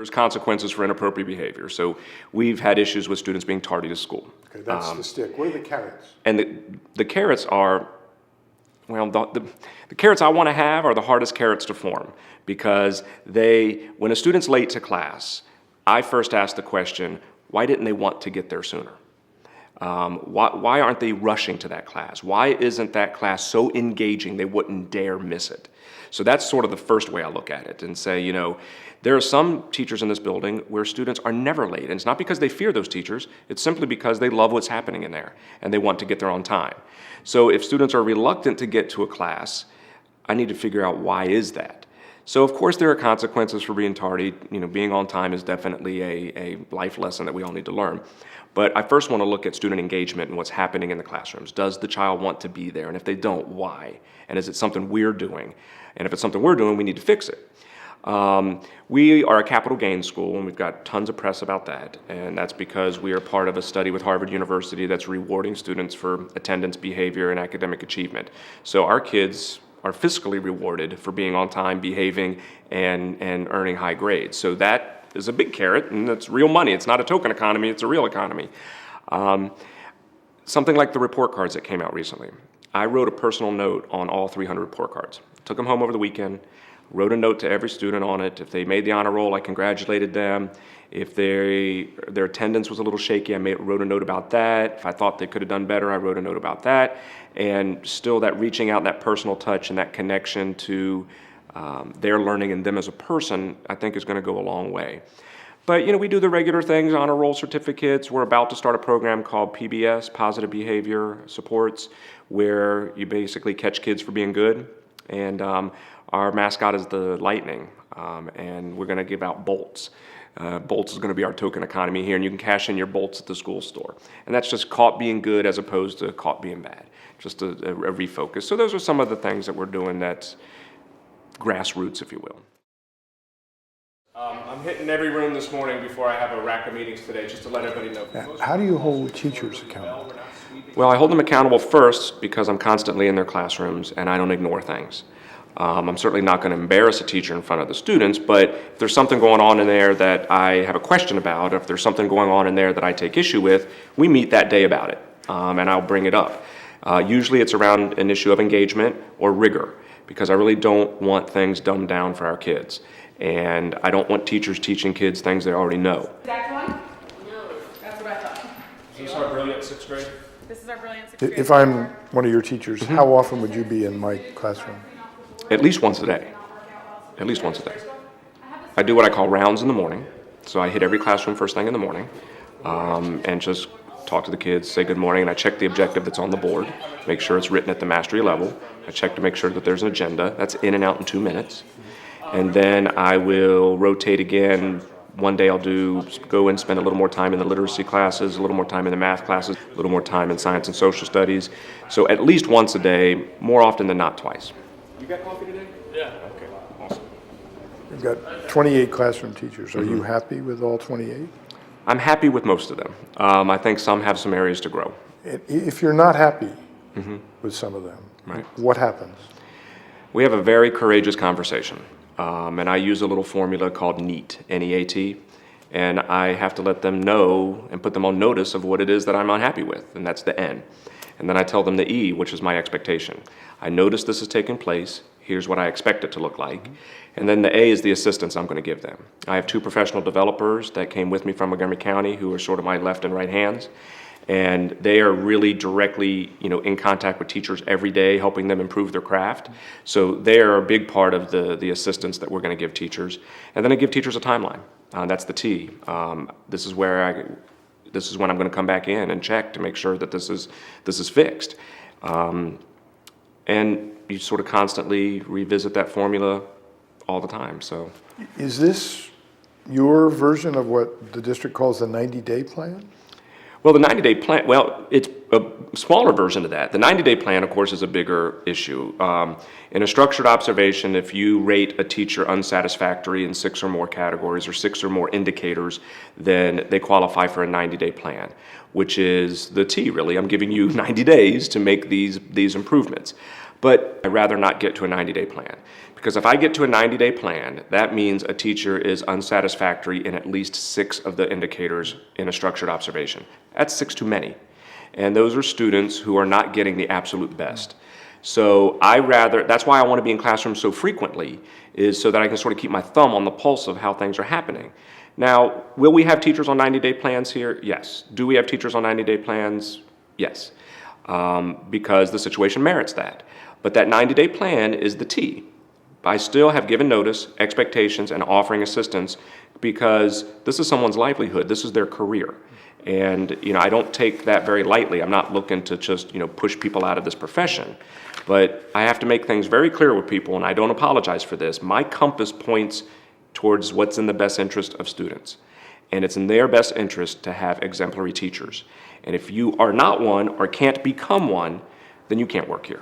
there's consequences for inappropriate behavior. So we've had issues with students being tardy to school. Okay, that's the stick. What are the carrots? And the carrots are, well, the carrots I want to have are the hardest carrots to form, because when a student's late to class, I first ask the question, why didn't they want to get there sooner? Why aren't they rushing to that class? Why isn't that class so engaging they wouldn't dare miss it? So that's sort of the first way I look at it and say, there are some teachers in this building where students are never late. And it's not because they fear those teachers, it's simply because they love what's happening in there and they want to get there on time. So if students are reluctant to get to a class, I need to figure out why is that. So of course there are consequences for being tardy. Being on time is definitely a life lesson that we all need to learn. But I first want to look at student engagement and what's happening in the classrooms. Does the child want to be there? And if they don't, why? And is it something we're doing? And if it's something we're doing, we need to fix it. We are a capital gains school, and we've got tons of press about that. And that's because we are part of a study with Harvard University that's rewarding students for attendance, behavior, and academic achievement. So our kids are fiscally rewarded for being on time, behaving, and earning high grades. So that is a big carrot, and it's real money. It's not a token economy, it's a real economy. Something like the report cards that came out recently. I wrote a personal note on all 300 report cards. Took them home over the weekend, wrote a note to every student on it. If they made the honor roll, I congratulated them. If their attendance was a little shaky, I wrote a note about that. If I thought they could have done better, I wrote a note about that. And still that reaching out, that personal touch and that connection to their learning and them as a person, I think is going to go a long way. But we do the regular things, honor roll certificates. We're about to start a program called PBS, Positive Behavior Supports, where you basically catch kids for being good. And our mascot is the lightning, and we're going to give out bolts. Bolts is going to be our token economy here, and you can cash in your bolts at the school store. And that's just caught being good as opposed to caught being bad, just a refocus. So those are some of the things that we're doing that's grassroots, if you will. I'm hitting every room this morning before I have a rack of meetings today, just to let everybody know. How do you hold teachers accountable? Well, I hold them accountable first because I'm constantly in their classrooms and I don't ignore things. I'm certainly not going to embarrass a teacher in front of the students, but if there's something going on in there that I have a question about, if there's something going on in there that I take issue with, we meet that day about it, and I'll bring it up. Usually it's around an issue of engagement or rigor, because I really don't want things dumbed down for our kids. And I don't want teachers teaching kids things they already know. Exact one? No. That's what I thought. Is this our brilliant sixth grade? This is our brilliant sixth grade. If I'm one of your teachers, how often would you be in my classroom? At least once a day. At least once a day. I do what I call rounds in the morning. So I hit every classroom first thing in the morning, and just talk to the kids, say good morning, and I check the objective that's on the board, make sure it's written at the mastery level. I check to make sure that there's an agenda. That's in and out in 2 minutes. And then I will rotate again. One day I'll go and spend a little more time in the literacy classes, a little more time in the math classes, a little more time in science and social studies. So at least once a day, more often than not twice. You got coffee today? Yeah. Okay, awesome. You've got 28 classroom teachers. Are you happy with all 28? I'm happy with most of them. I think some have some areas to grow. If you're not happy with some of them, right, what happens? We have a very courageous conversation. And I use a little formula called NEAT, N-E-A-T, and I have to let them know and put them on notice of what it is that I'm unhappy with, and that's the N. And then I tell them the E, which is my expectation. I notice this is taking place, here's what I expect it to look like, and then the A is the assistance I'm going to give them. I have 2 professional developers that came with me from Montgomery County who are sort of my left and right hands. And they are really directly, in contact with teachers every day, helping them improve their craft. So they are a big part of the assistance that we're going to give teachers. And then I give teachers a timeline. That's the T. This is when I'm going to come back in and check to make sure that this is fixed. And you sort of constantly revisit that formula all the time. So, is this your version of what the district calls the 90-day plan? Well, the 90-day plan, it's a smaller version of that. The 90-day plan, of course, is a bigger issue. In a structured observation, if you rate a teacher unsatisfactory in 6 or more categories or 6 or more indicators, then they qualify for a 90-day plan, which is the T, really. I'm giving you 90 days to make these improvements. But I'd rather not get to a 90-day plan. Because if I get to a 90-day plan, that means a teacher is unsatisfactory in at least 6 of the indicators in a structured observation. That's 6 too many. And those are students who are not getting the absolute best. So that's why I want to be in classrooms so frequently, is so that I can sort of keep my thumb on the pulse of how things are happening. Now, will we have teachers on 90-day plans here? Yes. Do we have teachers on 90-day plans? Yes. Because the situation merits that. But that 90-day plan is the T. I still have given notice, expectations, and offering assistance because this is someone's livelihood. This is their career. And, I don't take that very lightly. I'm not looking to just, push people out of this profession. But I have to make things very clear with people, and I don't apologize for this. My compass points towards what's in the best interest of students. And it's in their best interest to have exemplary teachers. And if you are not one or can't become one, then you can't work here.